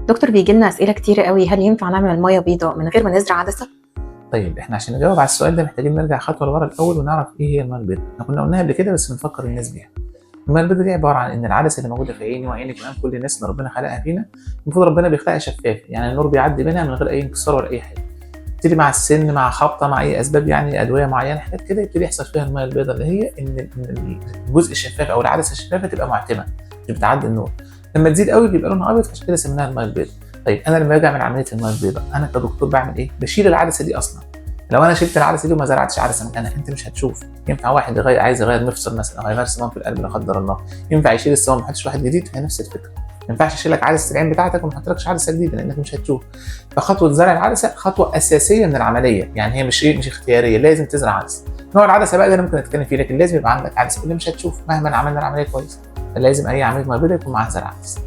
دكتور بيجي لنا أسئلة كتيرة قوي، هل ينفع نعمل مية بيضاء من غير ما نزرع عدسة؟ طيب احنا عشان نجاوب على السؤال ده محتاجين نرجع خطوه لورا الاول ونعرف ايه هي الميه البيضاء. احنا كنا قلناها قبل كده بس بنفكر الناس بيها. الميه البيضاء دي عباره عن ان العدسه اللي موجوده في عيني وعيني كمان كل الناس اللي ربنا خلقها فينا المفروض ربنا بيخلقها شفافه، يعني النور بيعدي منها من غير اي انكسار ولا اي حاجه. تبتدي مع السن مع خبطه مع اي اسباب، يعني ادويه معينه حاجات كده يبتدي يحصل فيها الميه البيضاء اللي هي ان الجزء الشفاف او العدسه الشفافه تبقى معتمه مش بتعدي النور. لما تزيد قوي بيبقى لونها ابيض، عشان كده سميناها الميه البيضاء. طيب انا لما باجي اعمل عمليه الميه البيضاء انا كدكتور بعمل ايه؟ بشيل العدسه دي اصلا. لو انا شلت العدسه دي وما زرعتش عدسه مكانها انت مش هتشوف. ينفع واحد عايز يغير مفصل مثلا او هيغير صمام في القلب لا قدر الله، ينفع يشيل الصمام وما يحطش واحد جديد؟ هي نفس الفكره. ما ينفعش اشيل لك عدسه العين بتاعتك وما احطلكش عدسه جديده لانك مش هتشوف. فخطوه زرع العدسه خطوه اساسيه من العمليه، يعني هي مش اختياريه، لازم تزرع عدسه. نوع العدسه بقى ده ممكن نتكلم فيه، لكن لازم يبقى عندك عدسه اللي مش هتشوف مهما عملنا العمليه كويس. فلازم اي عمليه مبيضه يكون معاها زرع عدسه.